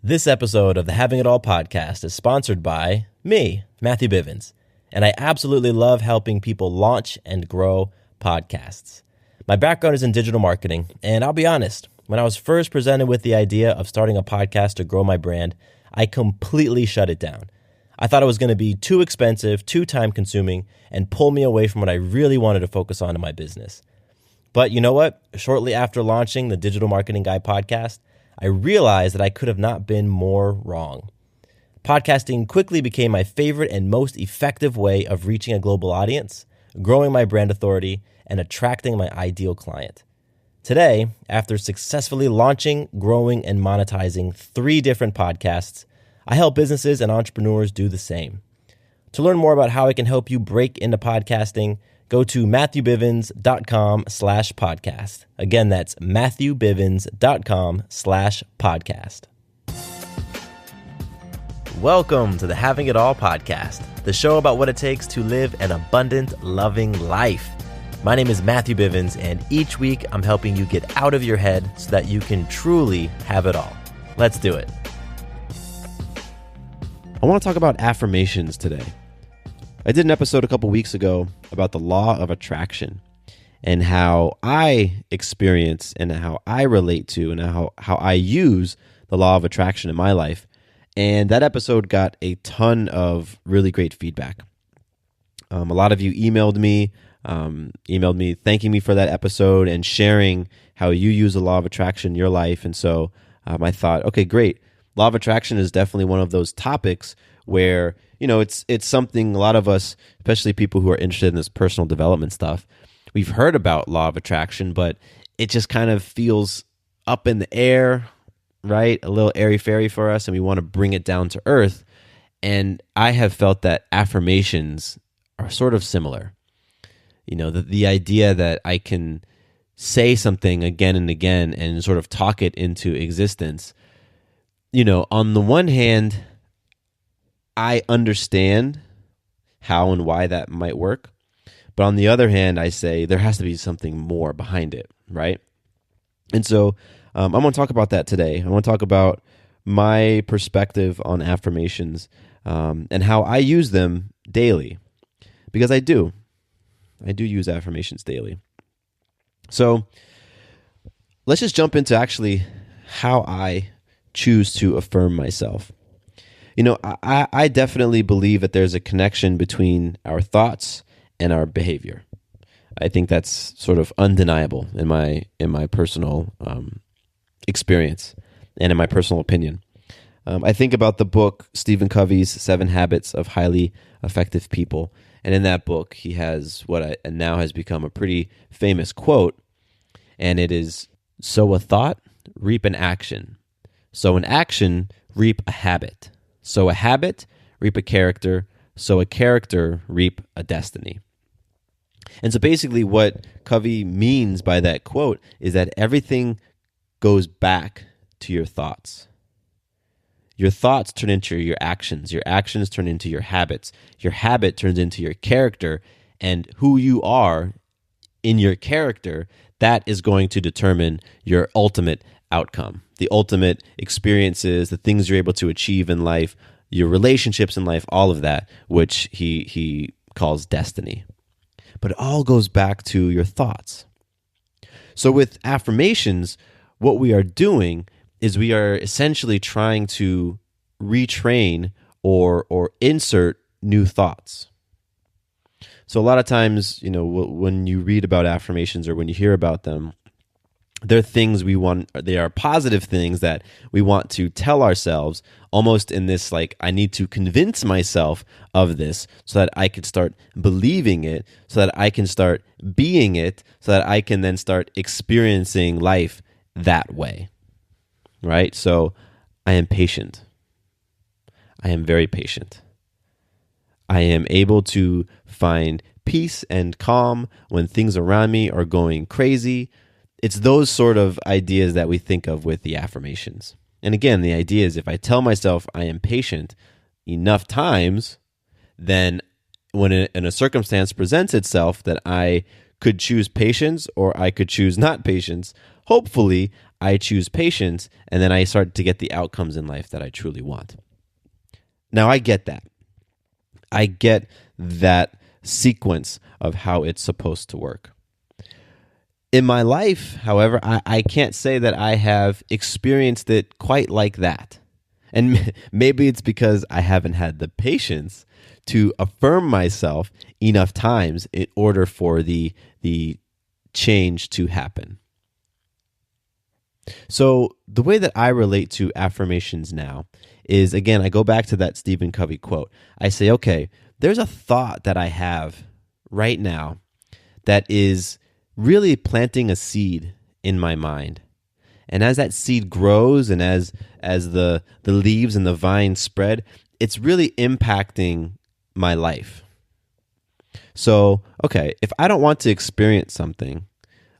This episode of the Having It All podcast is sponsored by me, Matthew Bivens, and I absolutely love helping people launch and grow podcasts. My background is in digital marketing, and I'll be honest, when I was first presented with the idea of starting a podcast to grow my brand, I completely shut it down. I thought it was going to be too expensive, too time-consuming, and pull me away from what I really wanted to focus on in my business. But you know what? Shortly after launching the Digital Marketing Guy podcast, I realized that I could have not been more wrong. Podcasting quickly became my favorite and most effective way of reaching a global audience, growing my brand authority, and attracting my ideal client. Today, after successfully launching, growing, and monetizing 3 different podcasts, I help businesses and entrepreneurs do the same. To learn more about how I can help you break into podcasting, go to matthewbivens.com/podcast. Again, that's matthewbivens.com/podcast. Welcome to the Having It All podcast, the show about what it takes to live an abundant, loving life. My name is Matthew Bivens, and each week I'm helping you get out of your head so that you can truly have it all. Let's do it. I want to talk about affirmations today. I did an episode a couple weeks ago about the law of attraction and how I experience and how I relate to and how I use the law of attraction in my life. And that episode got a ton of really great feedback. A lot of you emailed me thanking me for that episode and sharing how you use the law of attraction in your life. And so I thought, okay, great. Law of attraction is definitely one of those topics where, you know, it's something a lot of us, especially people who are interested in this personal development stuff, we've heard about law of attraction, but it just kind of feels up in the air, right? A little airy-fairy for us, and we want to bring it down to earth. And I have felt that affirmations are sort of similar. You know, the idea that I can say something again and again and sort of talk it into existence. You know, on the one hand, I understand how and why that might work. But on the other hand, I say there has to be something more behind it, right? And so I'm going to talk about that today. I want to talk about my perspective on affirmations and how I use them daily. Because I do use affirmations daily. So let's just jump into actually how I choose to affirm myself. You know, I definitely believe that there's a connection between our thoughts and our behavior. I think that's sort of undeniable in my personal experience and in my personal opinion. I think about the book Stephen Covey's 7 Habits of Highly Effective People. And in that book, he has what now has become a pretty famous quote, and it is, sow a thought, reap an action. Sow an action, reap a habit. Sow a habit, reap a character. Sow a character, reap a destiny. And so basically what Covey means by that quote is that everything goes back to your thoughts. Your thoughts turn into your actions turn into your habits, your habit turns into your character, and who you are in your character, that is going to determine your ultimate outcome, the ultimate experiences, the things you're able to achieve in life, your relationships in life, all of that, which he calls destiny. But it all goes back to your thoughts. So with affirmations, what we are doing is we are essentially trying to retrain or insert new thoughts. So a lot of times, you know, when you read about affirmations or when you hear about them, they're things they are positive things that we want to tell ourselves, almost in this like, I need to convince myself of this so that I can start believing it, so that I can start being it, so that I can then start experiencing life that way, right? So I am patient. I am very patient. I am able to find peace and calm when things around me are going crazy. It's those sort of ideas that we think of with the affirmations. And again, the idea is if I tell myself I am patient enough times, then when a circumstance presents itself that I could choose patience or I could choose not patience, hopefully I choose patience, and then I start to get the outcomes in life that I truly want. Now, I get that. I get that sequence of how it's supposed to work. In my life, however, I can't say that I have experienced it quite like that. And maybe it's because I haven't had the patience to affirm myself enough times in order for the change to happen. So the way that I relate to affirmations now is, again, I go back to that Stephen Covey quote. I say, okay, there's a thought that I have right now that is really planting a seed in my mind. And as that seed grows and as the leaves and the vine spread, it's really impacting my life. So, okay, if I don't want to experience something,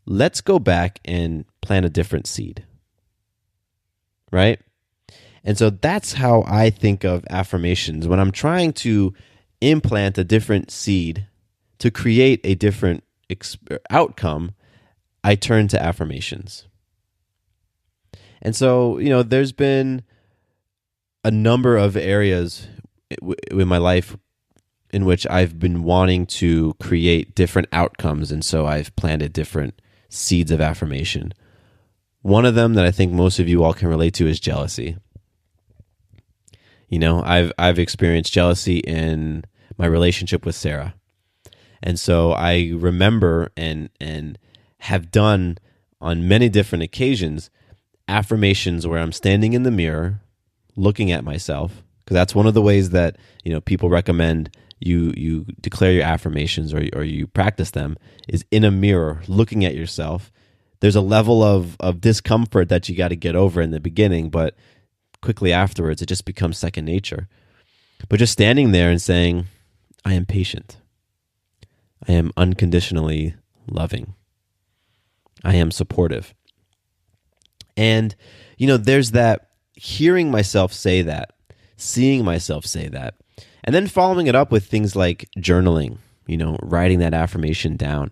let's go back and plant a different seed. Right? And so that's how I think of affirmations. When I'm trying to implant a different seed to create a different outcome, I turn to affirmations. And so, there's been a number of areas in my life in which I've been wanting to create different outcomes, and so I've planted different seeds of affirmation. One of them that I think most of you all can relate to is jealousy. I've experienced jealousy in my relationship with Sarah. And so I remember and have done on many different occasions affirmations where I'm standing in the mirror looking at myself, because that's one of the ways that people recommend you declare your affirmations or you practice them, is in a mirror looking at yourself. There's a level of discomfort that you got to get over in the beginning, but quickly afterwards it just becomes second nature. But just standing there and saying, I am patient, I am unconditionally loving, I am supportive. And, there's that hearing myself say that, seeing myself say that, and then following it up with things like journaling, writing that affirmation down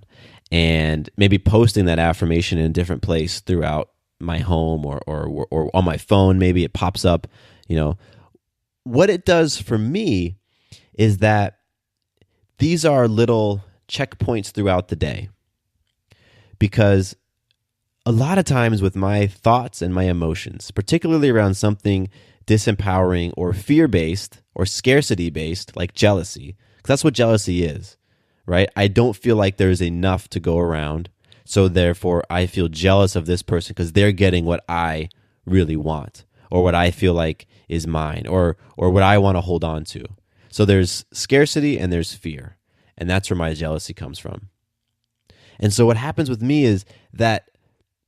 and maybe posting that affirmation in a different place throughout my home or on my phone. Maybe it pops up. What it does for me is that these are little checkpoints throughout the day, because a lot of times with my thoughts and my emotions, particularly around something disempowering or fear-based or scarcity-based, like jealousy, because that's what jealousy is, right? I don't feel like there's enough to go around, so therefore I feel jealous of this person because they're getting what I really want or what I feel like is mine or what I want to hold on to. So there's scarcity and there's fear, and that's where my jealousy comes from. And so what happens with me is that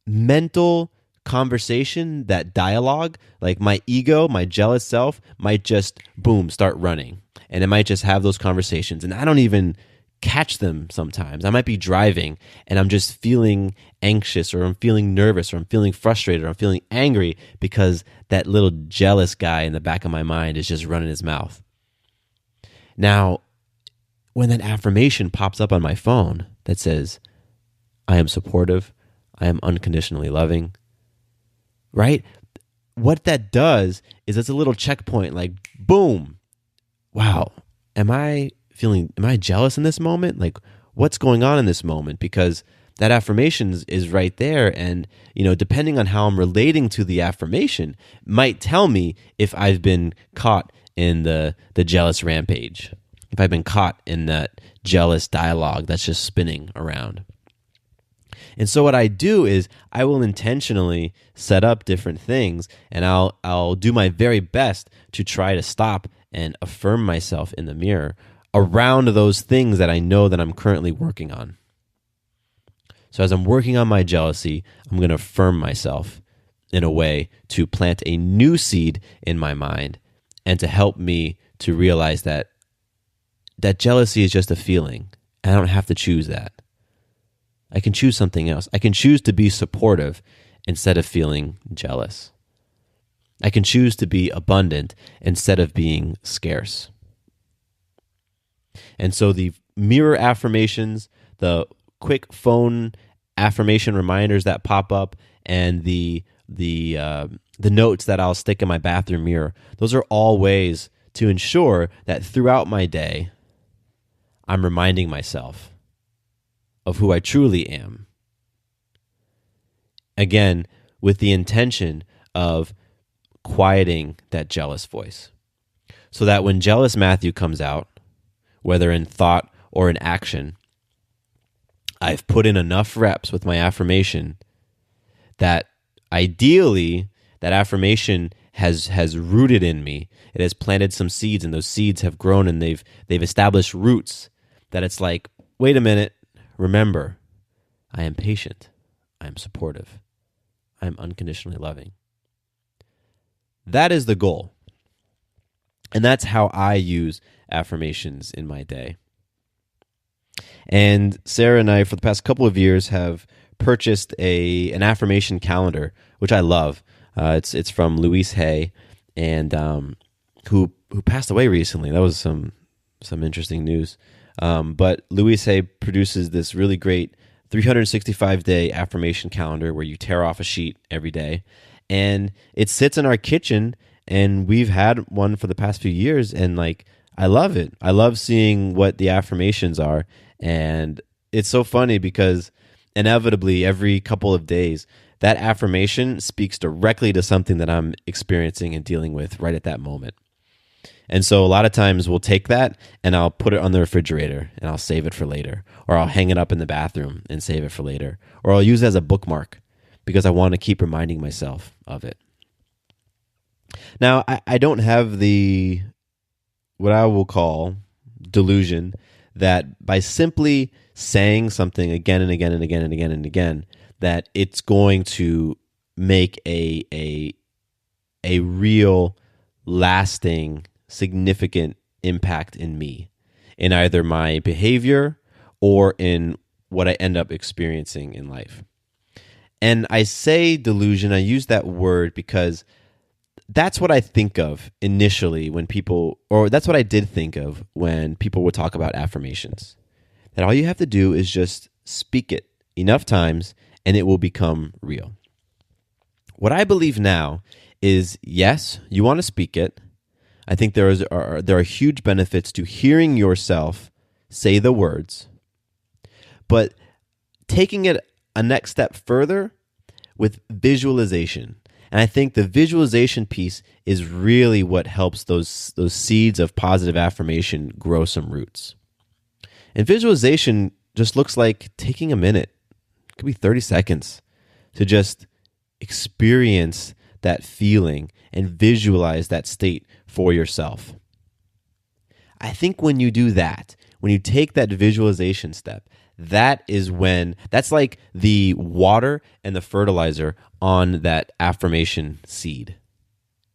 mental conversation, that dialogue, like my ego, my jealous self might just, boom, start running. And it might just have those conversations. And I don't even catch them sometimes. I might be driving and I'm just feeling anxious, or I'm feeling nervous, or I'm feeling frustrated, or I'm feeling angry because that little jealous guy in the back of my mind is just running his mouth. Now, when that affirmation pops up on my phone that says, I am supportive, I am unconditionally loving, right? What that does is it's a little checkpoint, like, boom, wow, am I jealous in this moment? Like, what's going on in this moment? Because that affirmation is right there. And, depending on how I'm relating to the affirmation might tell me if I've been caught in the jealous rampage, if I've been caught in that jealous dialogue that's just spinning around. And so what I do is I will intentionally set up different things, and I'll do my very best to try to stop and affirm myself in the mirror around those things that I know that I'm currently working on. So as I'm working on my jealousy, I'm going to affirm myself in a way to plant a new seed in my mind and to help me to realize that jealousy is just a feeling. I don't have to choose that. I can choose something else. I can choose to be supportive instead of feeling jealous. I can choose to be abundant instead of being scarce. And so the mirror affirmations, the quick phone affirmation reminders that pop up, and the the notes that I'll stick in my bathroom mirror. Those are all ways to ensure that throughout my day, I'm reminding myself of who I truly am. Again, with the intention of quieting that jealous voice, so that when jealous Matthew comes out, whether in thought or in action, I've put in enough reps with my affirmation that ideally that affirmation has rooted in me. It has planted some seeds, and those seeds have grown, and they've established roots that it's like, wait a minute, remember, I am patient, I am supportive, I am unconditionally loving. That is the goal. And that's how I use affirmations in my day. And Sarah and I, for the past couple of years, have purchased an affirmation calendar, which I love. It's from Louise Hay, and who passed away recently. That was some interesting news. But Louise Hay produces this really great 365-day affirmation calendar where you tear off a sheet every day, and it sits in our kitchen. And we've had one for the past few years, and like, I love it. I love seeing what the affirmations are. And it's so funny because inevitably every couple of days, that affirmation speaks directly to something that I'm experiencing and dealing with right at that moment. And so a lot of times we'll take that and I'll put it on the refrigerator and I'll save it for later, or I'll hang it up in the bathroom and save it for later, or I'll use it as a bookmark because I want to keep reminding myself of it. Now, I don't have what I will call delusion that by simply saying something again and again and again and again and again, that it's going to make a real, lasting, significant impact in me, in either my behavior or in what I end up experiencing in life. And I say delusion, I use that word because that's what I think of initially when people, or that's what I did think of when people would talk about affirmations. That all you have to do is just speak it enough times and it will become real. What I believe now is, yes, you want to speak it. I think there are huge benefits to hearing yourself say the words, but taking it a next step further with visualization. And I think the visualization piece is really what helps those seeds of positive affirmation grow some roots. And visualization just looks like taking a minute, it could be 30 seconds, to just experience that feeling and visualize that state for yourself. I think when you do that, when you take that visualization step, that's like the water and the fertilizer on that affirmation seed.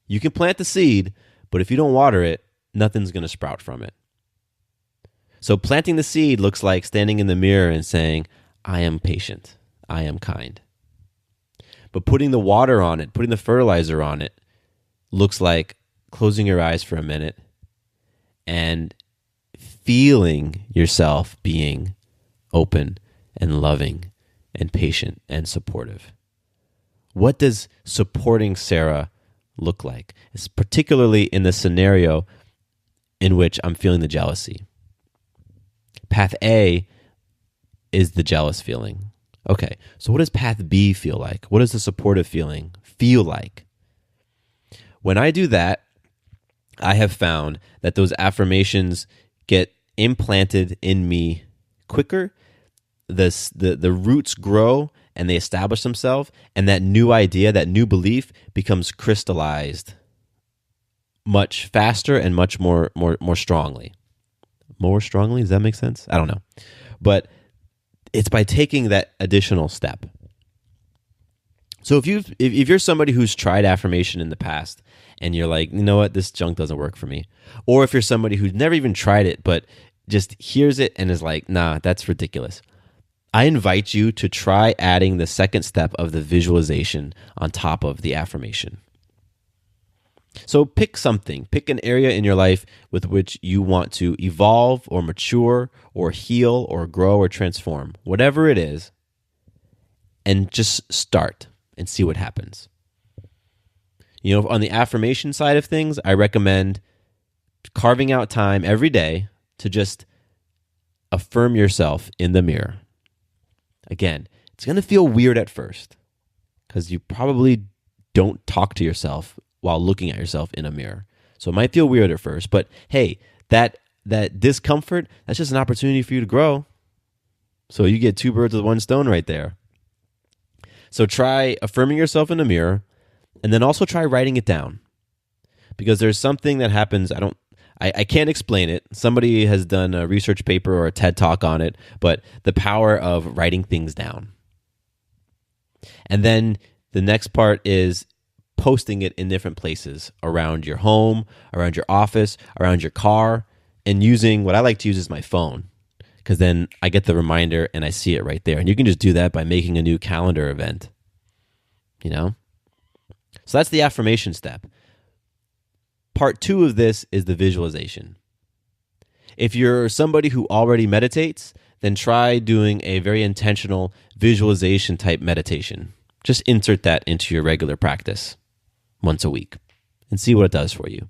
You can plant the seed, but if you don't water it, nothing's going to sprout from it. So planting the seed looks like standing in the mirror and saying, I am patient, I am kind. But putting the water on it, putting the fertilizer on it, looks like closing your eyes for a minute and feeling yourself being open and loving and patient and supportive. What does supporting Sarah look like? It's particularly in the scenario in which I'm feeling the jealousy. Path A is the jealous feeling. Okay, so what does path B feel like? What does the supportive feeling feel like? When I do that, I have found that those affirmations get implanted in me quicker. The roots grow and they establish themselves, and that new idea, that new belief becomes crystallized much faster and much more strongly. More strongly? Does that make sense? I don't know. But it's by taking that additional step. So if you're somebody who's tried affirmation in the past and you're like, you know what, this junk doesn't work for me, or if you're somebody who's never even tried it but just hears it and is like, nah, that's ridiculous, I invite you to try adding the second step of the visualization on top of the affirmation. So pick an area in your life with which you want to evolve or mature or heal or grow or transform, whatever it is, and just start and see what happens. On the affirmation side of things, I recommend carving out time every day to just affirm yourself in the mirror. Again, it's going to feel weird at first because you probably don't talk to yourself while looking at yourself in a mirror. So it might feel weird at first, but hey, that discomfort, that's just an opportunity for you to grow. So you get two birds with one stone right there. So try affirming yourself in the mirror, and then also try writing it down. Because there's something that happens, I can't explain it. Somebody has done a research paper or a TED Talk on it, but the power of writing things down. And then the next part is posting it in different places around your home, around your office, around your car, and using what I like to use is my phone, because then I get the reminder and I see it right there. And you can just do that by making a new calendar event. So that's the affirmation step. Part 2 of this is the visualization. If you're somebody who already meditates, then try doing a very intentional visualization type meditation. Just insert that into your regular practice once a week and see what it does for you.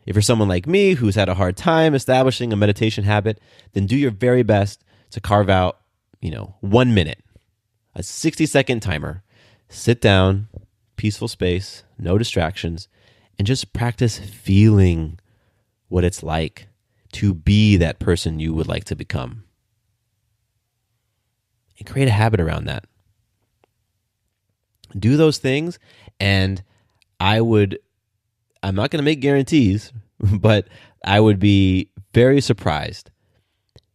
If you're someone like me who's had a hard time establishing a meditation habit, then do your very best to carve out, 1 minute, a 60-second timer. Sit down, peaceful space, no distractions, and just practice feeling what it's like to be that person you would like to become. And create a habit around that. Do those things, and I'm not going to make guarantees, but I would be very surprised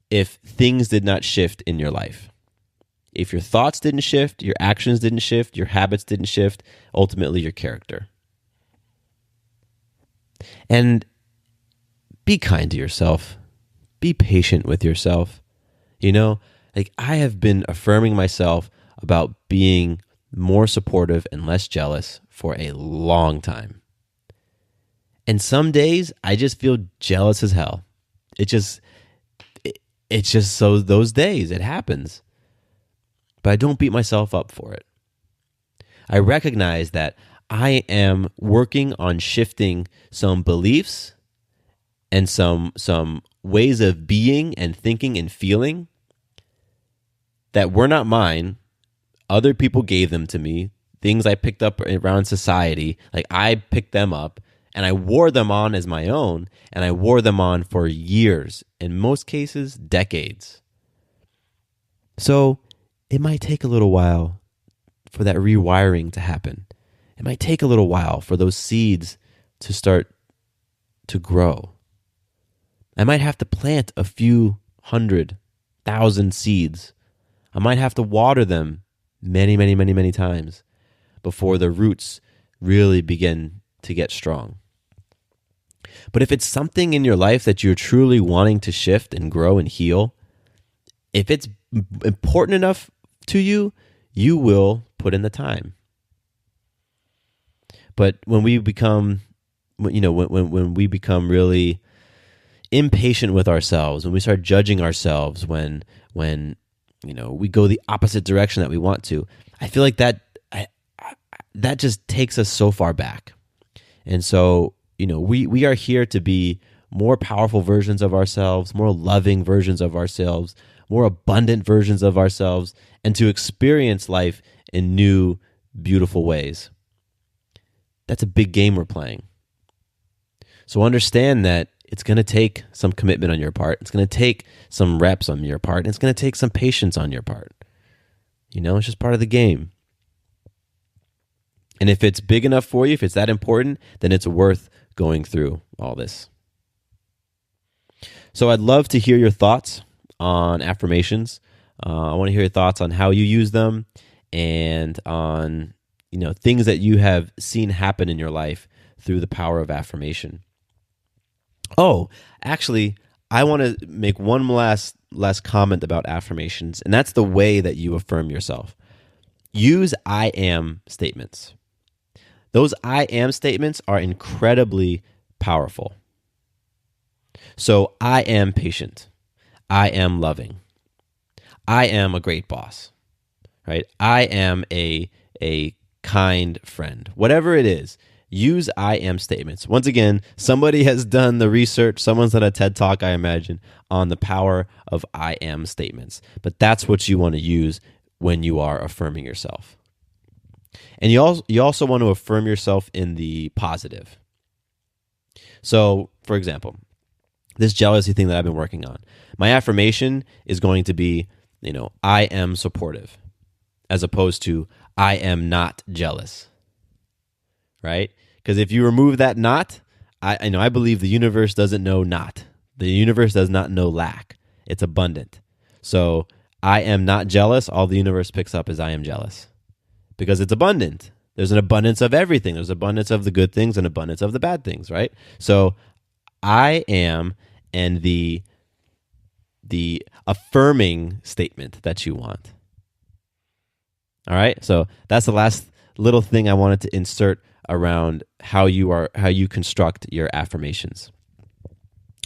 if things did not shift in your life. If your thoughts didn't shift, your actions didn't shift, your habits didn't shift, ultimately your character. And be kind to yourself. Be patient with yourself. I have been affirming myself about being more supportive and less jealous for a long time. And some days I just feel jealous as hell. It's just so those days, it happens. But I don't beat myself up for it. I recognize that I am working on shifting some beliefs and some ways of being and thinking and feeling that were not mine. Other people gave them to me, things I picked up around society. Like I picked them up and I wore them on as my own, and I wore them on for years, in most cases, decades. So it might take a little while for that rewiring to happen. It might take a little while for those seeds to start to grow. I might have to plant a few 100,000 seeds. I might have to water them many, many, many, many times before the roots really begin to get strong. But if it's something in your life that you're truly wanting to shift and grow and heal, if it's important enough to you, you will put in the time. But when we become, when we become really impatient with ourselves, when we start judging ourselves, when we go the opposite direction that we want to, I feel like that just takes us so far back. And so, we are here to be more powerful versions of ourselves, more loving versions of ourselves, more abundant versions of ourselves, and to experience life in new, beautiful ways. That's a big game we're playing. So understand that it's going to take some commitment on your part. It's going to take some reps on your part. And it's going to take some patience on your part. It's just part of the game. And if it's big enough for you, if it's that important, then it's worth going through all this. So I'd love to hear your thoughts on affirmations. I want to hear your thoughts on how you use them and on things that you have seen happen in your life through the power of affirmation. Oh, actually, I want to make one last comment about affirmations, and that's the way that you affirm yourself. Use I am statements. Those I am statements are incredibly powerful. So I am patient. I am loving. I am a great boss. Right? I am a kind friend. Whatever it is, use I am statements. Once again, somebody has done the research. Someone's done a TED Talk, I imagine, on the power of I am statements. But that's what you want to use when you are affirming yourself. And you also want to affirm yourself in the positive. So, for example, this jealousy thing that I've been working on, my affirmation is going to be, I am supportive, as opposed to I am not jealous, right? Because if you remove that not, I believe the universe doesn't know not. The universe does not know lack. It's abundant. So I am not jealous. All the universe picks up is I am jealous, because it's abundant. There's an abundance of everything. There's abundance of the good things and abundance of the bad things, right? So I am, and the affirming statement that you want. All right? So that's the last little thing I wanted to insert around how you construct your affirmations.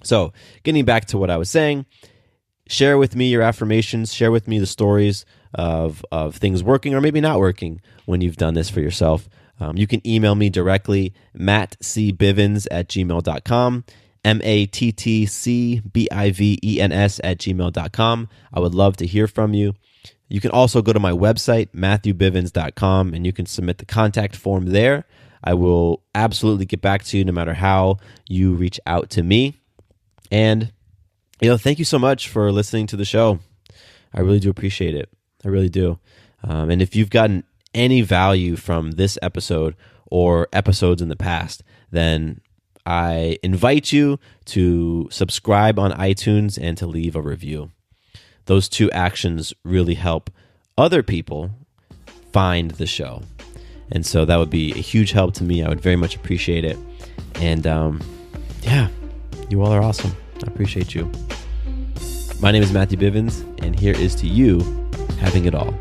So, getting back to what I was saying, share with me your affirmations, share with me the stories of things working or maybe not working when you've done this for yourself. You can email me directly, mattcbivens@gmail.com, mattcbivens@gmail.com. I would love to hear from you. You can also go to my website, matthewbivens.com, and you can submit the contact form there. I will absolutely get back to you no matter how you reach out to me. And, thank you so much for listening to the show. I really do appreciate it. I really do. And if you've gotten any value from this episode or episodes in the past, then I invite you to subscribe on iTunes and to leave a review. Those two actions really help other people find the show. And so that would be a huge help to me. I would very much appreciate it. And you all are awesome. I appreciate you. My name is Matthew Bivens, and here is to you having it all.